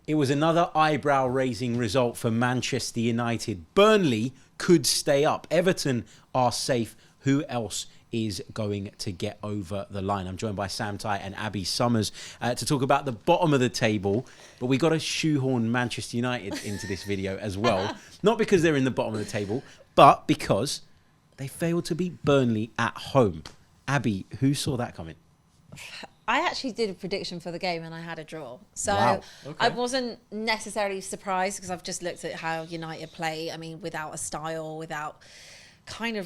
It was another eyebrow-raising result for Manchester United. Burnley could stay up. Everton are safe. Who else is going to get over the line? I'm joined by Sam Tighe and Abbi Summers to talk about the bottom of the table. But we got to shoehorn Manchester United into this video as well. Not because they're in the bottom of the table, but because they failed to beat Burnley at home. Abbi, who saw that coming? I actually did a prediction for the game and I had a draw. So Wow. Okay. I wasn't necessarily surprised because I've just looked at how United play. I mean, without a style, without any,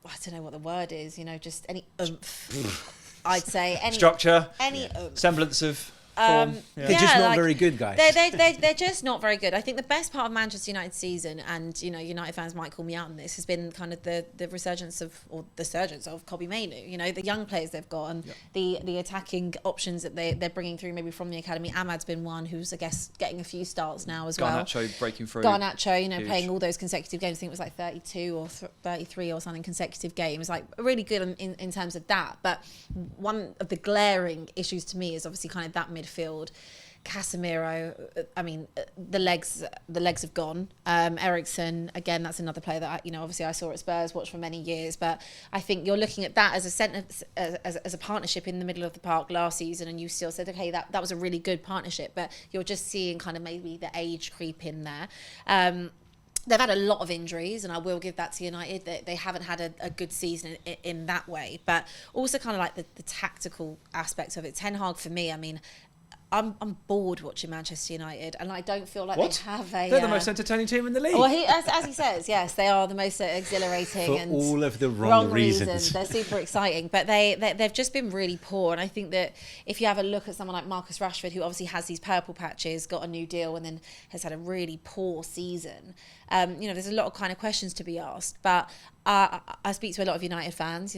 I don't know what the word is, just any oomph. I'd say any structure, any oomph. semblance of form. They're just not very good, guys. They're just not very good. I think the best part of Manchester United's season, and United fans might call me out on this, has been kind of the resurgence of, or the surgence of Kobbie Mainoo. The young players they've got and the attacking options that they're bringing through, maybe from the academy. Ahmad's been one who's, I guess, getting a few starts now as well. Garnacho breaking through. Garnacho, playing all those consecutive games. I think it was like 32 or 33 or something consecutive games. Like really good in terms of that. But one of the glaring issues to me is obviously kind of that midfield. Casemiro, I mean, the legs have gone. Eriksen, again, that's another player that obviously I saw at Spurs, watched for many years. But I think you're looking at that as a as a partnership in the middle of the park last season, and you still said, okay, that was a really good partnership. But you're just seeing kind of maybe the age creep in there. They've had a lot of injuries, and I will give that to United. They haven't had a good season in that way, but also kind of like the tactical aspect of it. Ten Hag, for me, I mean, I'm bored watching Manchester United, and I don't feel like they have a... They're the most entertaining team in the league. Well, as he says, yes, they are the most exhilarating. For and all of the wrong reasons. They're super exciting, but they've just been really poor. And I think that if you have a look at someone like Marcus Rashford, who obviously has these purple patches, got a new deal, and then has had a really poor season, there's a lot of kind of questions to be asked. But I speak to a lot of United fans,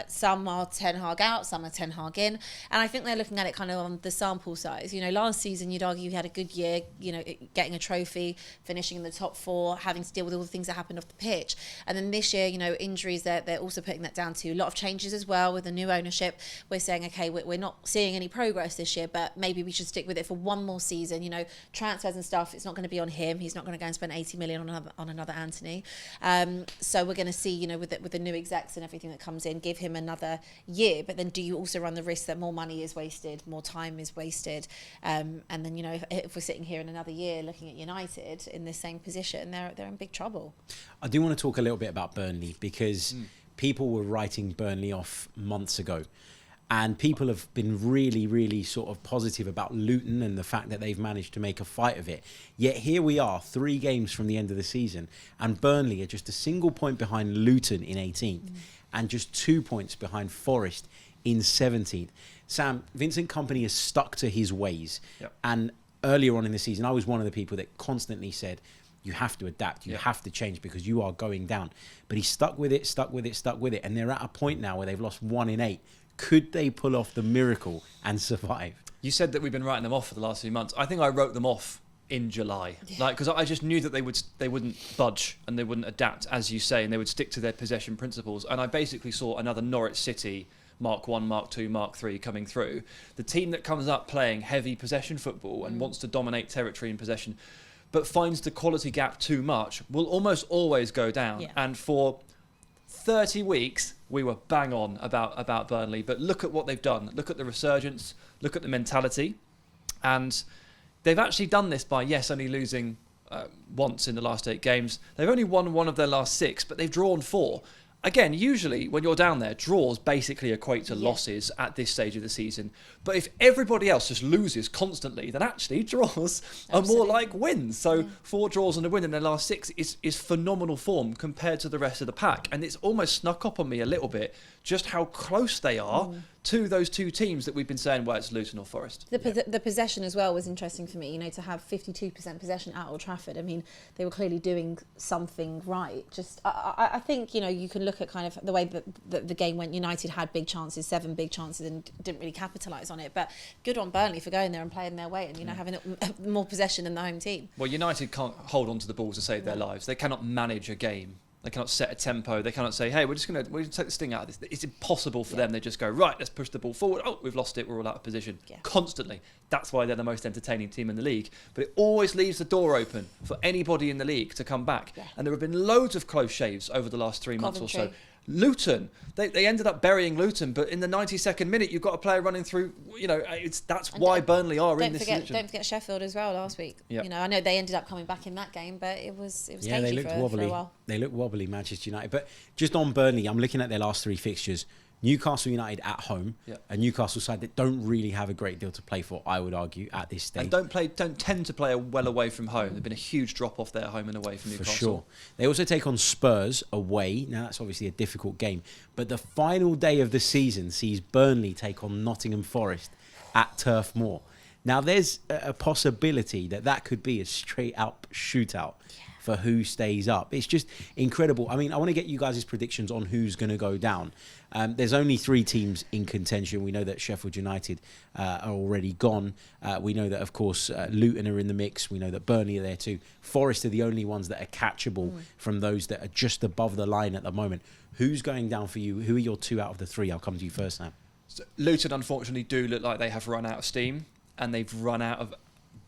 some are Ten Hag out, some are Ten Hag in. And I think they're looking at it kind of on the sample size. Last season, you'd argue he had a good year, getting a trophy, finishing in the top four, having to deal with all the things that happened off the pitch. And then this year, injuries, they're also putting that down to a lot of changes as well with the new ownership. We're saying, okay, we're not seeing any progress this year, but maybe we should stick with it for one more season. Transfers and stuff, it's not going to be on him. He's not going to go and spend 80 million on another Anthony. So we're going to see, with the new execs and everything that comes in, give him another year. But then do you also run the risk that more money is wasted, more time is wasted? And then, if we're sitting here in another year looking at United in this same position, they're in big trouble. I do want to talk a little bit about Burnley because people were writing Burnley off months ago. And people have been really, really sort of positive about Luton and the fact that they've managed to make a fight of it. Yet here we are, 3 games from the end of the season, and Burnley are just a single point behind Luton in 18th and just 2 points behind Forest in 17th. Sam, Vincent Kompany has stuck to his ways. Yep. And earlier on in the season, I was one of the people that constantly said, you have to adapt, you have to change because you are going down. But he stuck with it. And they're at a point now where they've lost 1 in 8. Could they pull off the miracle and survive? You said that we've been writing them off for the last few months. I think I wrote them off in July, because I just knew that they wouldn't budge and they wouldn't adapt, as you say, and they would stick to their possession principles. And I basically saw another Norwich City Mark 1, Mark 2, Mark 3 coming through. The team that comes up playing heavy possession football and wants to dominate territory in possession, but finds the quality gap too much, will almost always go down. Yeah. And for 30 weeks, we were bang on about Burnley. But look at what they've done. Look at the resurgence. Look at the mentality. And they've actually done this by, only losing once in the last 8 games. They've only won 1 of their last 6, but they've drawn 4. Again, usually when you're down there, draws basically equate to losses at this stage of the season. But if everybody else just loses constantly, then actually draws are more like wins. So 4 draws and a win in their last 6 is phenomenal form compared to the rest of the pack. And it's almost snuck up on me a little bit just how close they are to those 2 teams that we've been saying, well, it's Luton or Forest. The possession as well was interesting for me, to have 52% possession at Old Trafford. I mean, they were clearly doing something right. Just, I think, you can look at kind of the way that the game went. United had big chances, 7 big chances, and didn't really capitalise on it. But good on Burnley for going there and playing their way and, having more possession than the home team. Well, United can't hold on to the ball to save their lives. They cannot manage a game They cannot set a tempo. They cannot say, hey, we're going to take the sting out of this. It's impossible for them. They just go, right, let's push the ball forward. Oh, we've lost it. We're all out of position. Yeah. Constantly. That's why they're the most entertaining team in the league. But it always leaves the door open for anybody in the league to come back. Yeah. And there have been loads of close shaves over the last 3 months or so. Luton, they ended up burying Luton, but in the 92nd minute, you've got a player running through. That's why Burnley are in this position. Don't forget Sheffield as well last week. Yep. I know they ended up coming back in that game, but it was they looked wobbly. For a while. They looked wobbly, Manchester United. But just on Burnley, I'm looking at their last 3 fixtures. Newcastle United at home, a Newcastle side that don't really have a great deal to play for, I would argue, at this stage. And don't tend to play well away from home. There's been a huge drop off there, home and away from Newcastle. For sure. They also take on Spurs away. Now, that's obviously a difficult game. But the final day of the season sees Burnley take on Nottingham Forest at Turf Moor. Now, there's a possibility that could be a straight-up shootout for who stays up. It's just incredible. I mean, I want to get you guys' predictions on who's going to go down. There's only 3 teams in contention. We know that Sheffield United are already gone. We know that, of course, Luton are in the mix. We know that Burnley are there too. Forest are the only ones that are catchable from those that are just above the line at the moment. Who's going down for you? Who are your 2 out of the 3? I'll come to you first, Sam. So Luton, unfortunately, do look like they have run out of steam, and they've run out of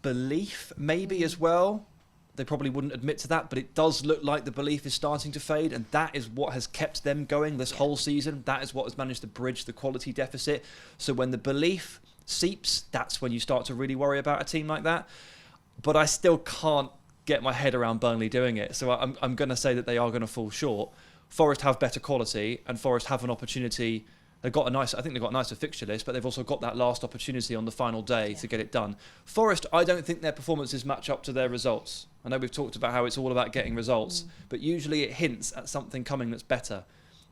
belief maybe as well. They probably wouldn't admit to that, but it does look like the belief is starting to fade, and that is what has kept them going this whole season. That is what has managed to bridge the quality deficit. So when the belief seeps, that's when you start to really worry about a team like that. But I still can't get my head around Burnley doing it. So I'm going to say that they are going to fall short. Forest have better quality, and Forest have an opportunity. I think they've got a nicer fixture list, but they've also got that last opportunity on the final day to get it done. Forest, I don't think their performances match up to their results. I know we've talked about how it's all about getting results, but usually it hints at something coming that's better.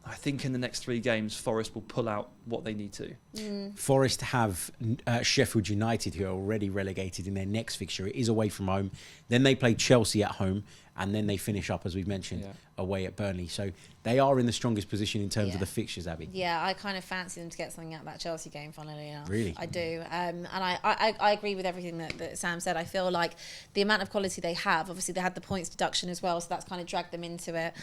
I think in the next 3 games, Forest will pull out what they need to. Forest have Sheffield United, who are already relegated in their next fixture. It is away from home. Then they play Chelsea at home, and then they finish up, as we've mentioned, away at Burnley. So they are in the strongest position in terms of the fixtures, Abby. Yeah, I kind of fancy them to get something out of that Chelsea game, funnily enough. Really? I do. And I agree with everything that Sam said. I feel like the amount of quality they have, obviously they had the points deduction as well, so that's kind of dragged them into it.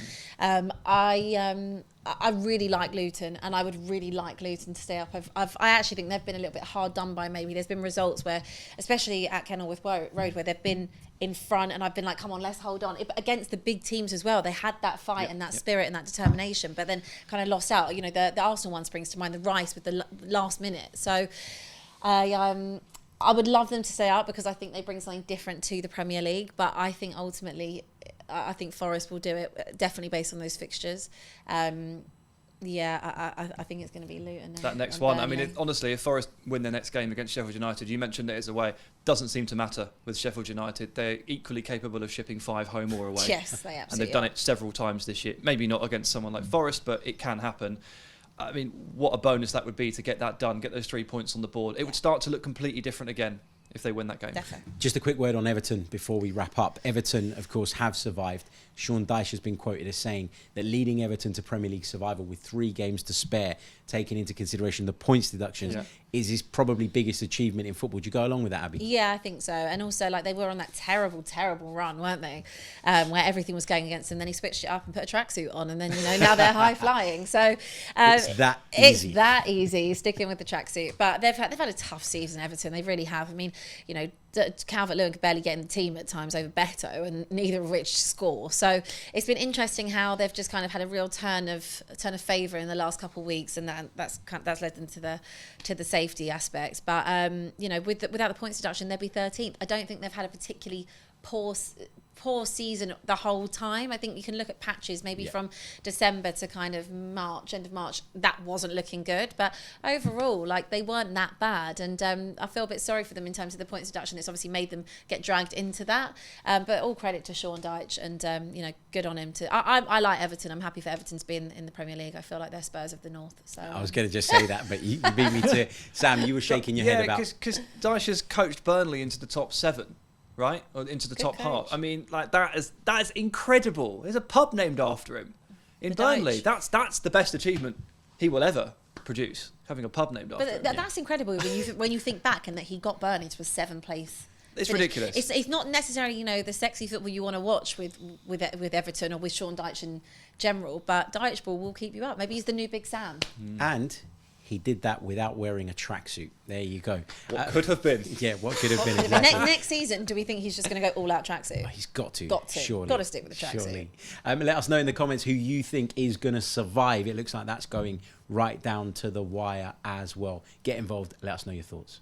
I really like Luton, and I would really like Luton to stay up. I actually think they've been a little bit hard done by maybe. There's been results where, especially at Kenilworth Road, where they've been in front, and I've been like, come on, let's hold on. Against the big teams as well, they had that fight and that spirit and that determination, but then kind of lost out. The Arsenal one springs to mind, the Rice with the last minute. So I would love them to stay up because I think they bring something different to the Premier League, but I think ultimately, I think Forest will do it, definitely based on those fixtures. I think it's going to be Luton. That next one, Burnley. I mean, honestly, if Forest win their next game against Sheffield United, you mentioned it as away, doesn't seem to matter with Sheffield United. They're equally capable of shipping 5 home or away. Yes, they absolutely And they've done it several times this year. Maybe not against someone like Forest, but it can happen. I mean, what a bonus that would be to get that done, get those 3 points on the board. It would start to look completely different again if they win that game. Definitely. Just a quick word on Everton before we wrap up. Everton, of course, have survived. Sean Dyche has been quoted as saying that leading Everton to Premier League survival with 3 games to spare, taking into consideration the points deductions, is his probably biggest achievement in football. Do you go along with that, Abby? Yeah, I think so. And also, they were on that terrible, terrible run, weren't they? Where everything was going against them. Then he switched it up and put a tracksuit on, and then now they're high flying. So it's that easy. It's that easy, sticking with the tracksuit. But they've had a tough season, Everton. They really have. I mean, Calvert-Lewin could barely get in the team at times over Beto, and neither of which score. So it's been interesting how they've just kind of had a real turn of favour in the last couple of weeks, and that's led them to the safety aspect. But without the points deduction, they'd be 13th. I don't think they've had a particularly poor season the whole time. I think you can look at patches maybe from December to kind of March, end of March, that wasn't looking good, but overall they weren't that bad, and I feel a bit sorry for them in terms of the points deduction. It's obviously made them get dragged into that, but all credit to Sean Dyche, and good on him. I like Everton. I'm happy for Everton to be in the Premier League. I feel like they're Spurs of the North. So I was going to just say that, but you beat me to Sam. You were shaking your head about because Dyche has coached Burnley into the top 7. Right? Or into the top half. I mean, that is incredible. There's a pub named after him in Burnley. That's the best achievement he will ever produce, having a pub named after him. But that's incredible when you think back, and that he got Burnley to a 7th place It's ridiculous. It's not necessarily, you know, the sexy football you want to watch with Everton or with Sean Dyche in general, but Dyche ball will keep you up. Maybe he's the new Big Sam. And he did that without wearing a tracksuit. There you go. What could have been. Yeah, what could have been. Exactly. Next season, do we think he's just going to go all out tracksuit? He's got to. Surely. Got to stick with the tracksuit. Surely. Let us know in the comments who you think is going to survive. It looks like that's going right down to the wire as well. Get involved. Let us know your thoughts.